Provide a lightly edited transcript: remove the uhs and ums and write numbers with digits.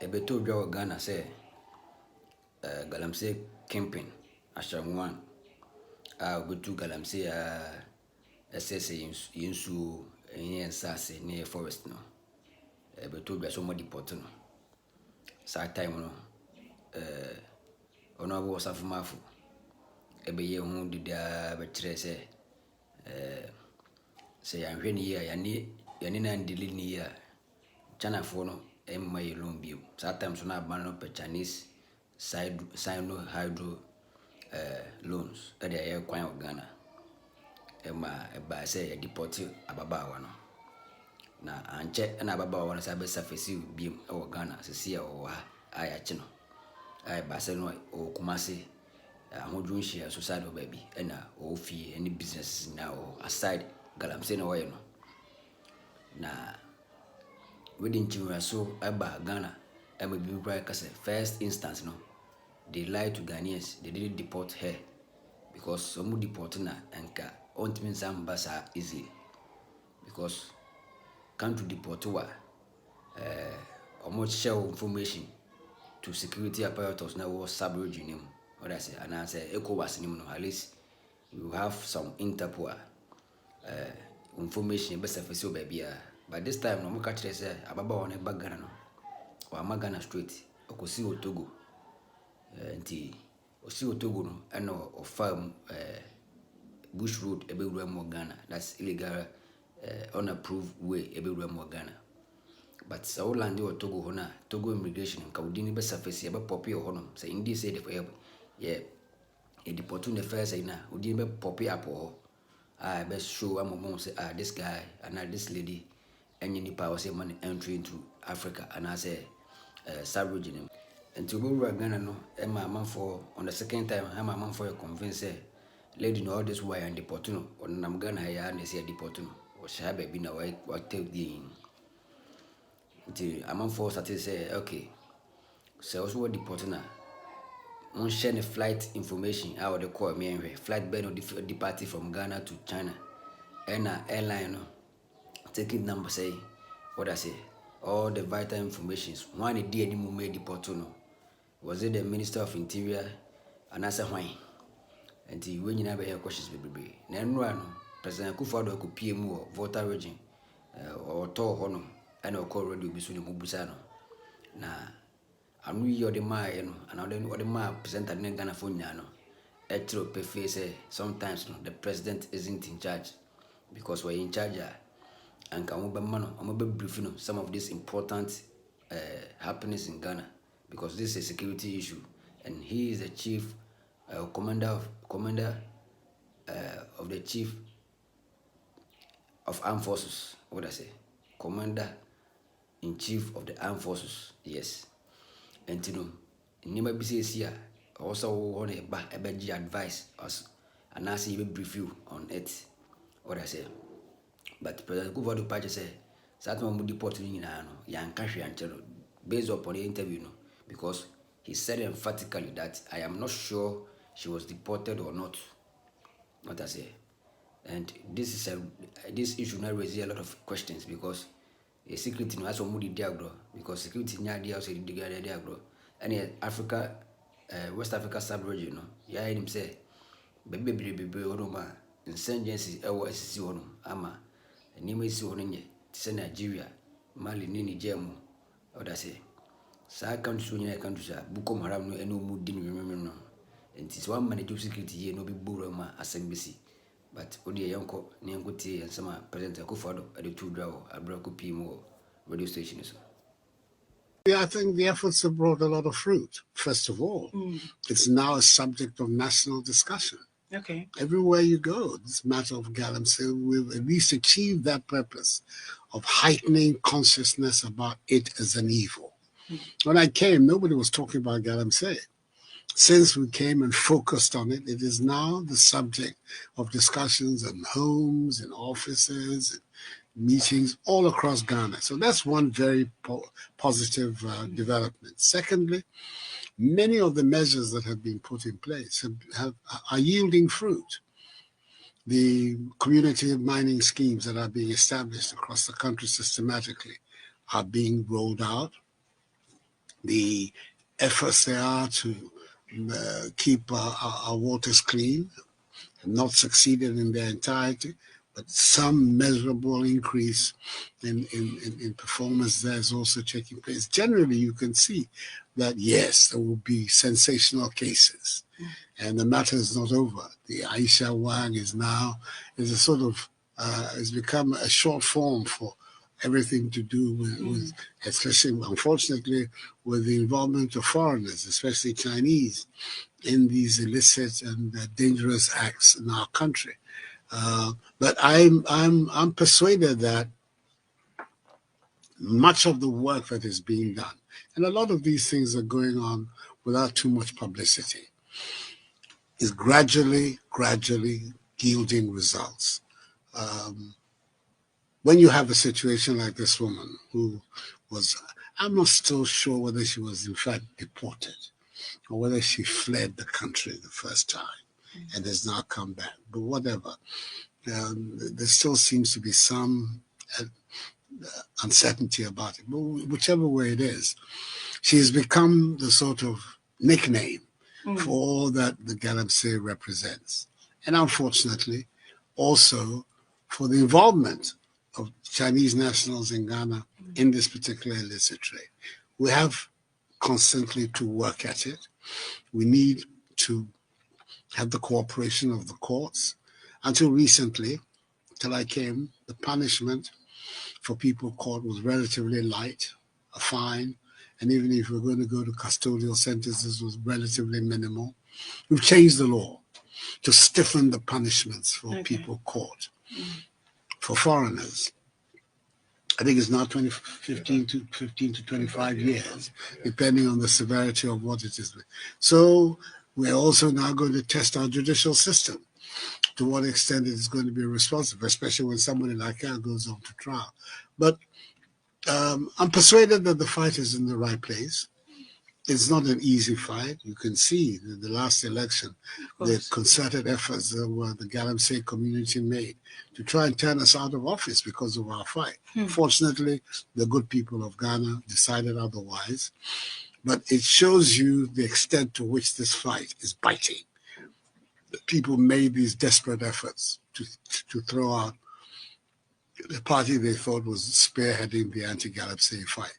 Ebeto Dwa Ghana say Galamsey kingpin Aisha Huang go to Galamsey SSA yinsu yen sase near forest no. Ebeto Dwa so mo deport no. Sa time no Honorable Osarfo Marfo ebeye hu dida betre say yanhwe ni ya yani na ndili ni ya China for no emma ye loan bio. Sometimes na ban no Chinese sino hydro loans that they are kwan Ghana. Emma eba say deport ababawa no. Na anche na ababawa no sabe surface bio e Ghana se sia o ha aya chi no. Ai ba se no o Kumasi ahodun share society baby na o fie any business na o aside Galamsey no way no. Na within Chimwa so aba Ghana I'm a big because first instance no they lied to Ghanaians, they didn't deport her because some deport na anka ontimi some basa easy because can't to deport wa almost share information to security apparatus now was sub-region what I say and I say ECOWAS no at least we will have some Interpol information best surface baby but this time no more catch say ababa on back Ghana no or Ghana straight okosi Togo nti osi Togo no and or farm bush road everywhere more Ghana that's illegal unapproved way everywhere more Ghana but so land or Togo hona Togo immigration ka wodini be surface e be popi o hono say indi say the yeah e deport the first na wodini be popi up ho I best show am say this guy and this lady any power say money entry into Africa and I say sub-region and to go to Ghana no my man for on the second time my man for convince lady know all this why and deport no on nam Ghana ya and say deport no or sha baby na why what take the until a man for say okay so also what deport na on share the flight information how they call me anyway flight bed or departing from Ghana to China and airline no taking number say what I say all the vital informations one a day any moment deport no was it the Minister of Interior and Aisha Huang and the when you never hear questions baby na no President Akuffo Addo could PM or voter region or to hono and or call radio bisu ni mubusa no na anu yi the ma no and the ma presenter in Ghana phone no etro pefe say sometimes no the president isn't in charge because we're in charge and can be briefing some of these important happenings in Ghana because this is a security issue and he is the chief commander of the chief of armed forces. What I say, commander in chief of the armed forces. Yes, and you know, never be says here also want a bad advice us and I see even brief you on it. What I say. But President Akuffo Addo Pache say, "Certain will deport you now, young country and channel based upon the interview, no, because he said emphatically that I am not sure she was deported or not. What I say, and this issue now raises a lot of questions because a security no has somebody diagro because security nya dia also diagro and Africa, West Africa sub-region, no, yeah, him say, baby, ma insurgency SSC ama." Nima isi honenye tise Nigeria Mali ni Niger mu oda say sa country nya country sa Boko Haram no eno mu di no enti so one manage security here no be buru ma asembisi but odi yanko ne yanko tie ensama President Akuffo Addo ade tu draw abrako pimo radio station so. Yeah, I think the efforts have brought a lot of fruit. First of all, it's now a subject of national discussion. Okay. Everywhere you go, this matter of Galamsey, we've at least achieved that purpose of heightening consciousness about it as an evil. When I came, nobody was talking about Galamsey. Since we came and focused on it, it is now the subject of discussions in homes, in offices, in meetings all across Ghana. So that's one very positive development. Secondly, many of the measures that have been put in place are yielding fruit. The community mining schemes that are being established across the country systematically are being rolled out. the efforts there are to keep our waters clean have not succeeded in their entirety, but some measurable increase in performance there is also taking place. Generally, you can see that, yes, there will be sensational cases, and the matter is not over. The Aisha Huang is a sort of, has become a short form for everything to do with, especially, unfortunately, with the involvement of foreigners, especially Chinese, in these illicit and dangerous acts in our country. But I'm persuaded that much of the work that is being done, and a lot of these things are going on without too much publicity, is gradually yielding results. When you have a situation like this woman who was, I'm not still sure whether she was in fact deported or whether she fled the country the first time and has now come back, but whatever. There still seems to be some uncertainty about it. But whichever way it is, she has become the sort of nickname for all that the Galamsey represents. And unfortunately, also for the involvement of Chinese nationals in Ghana in this particular illicit trade. We have constantly to work at it. We need to have the cooperation of the courts. Until recently, till I came, the punishment for people caught was relatively light, a fine, and even if we're going to go to custodial sentences, was relatively minimal. We've changed the law to stiffen the punishments for people caught. For foreigners, I think it's now 15 to 25 years, depending on the severity of what it is. So we're also now going to test our judicial system, to what extent it is going to be responsive, especially when somebody like her goes on to trial. But I'm persuaded that the fight is in the right place. It's not an easy fight. You can see in the last election, the concerted efforts that the Galamsey community made to try and turn us out of office because of our fight. Fortunately, the good people of Ghana decided otherwise. But it shows you the extent to which this fight is biting. The people made these desperate efforts to throw out the party they thought was spearheading the anti-Galamsey fight.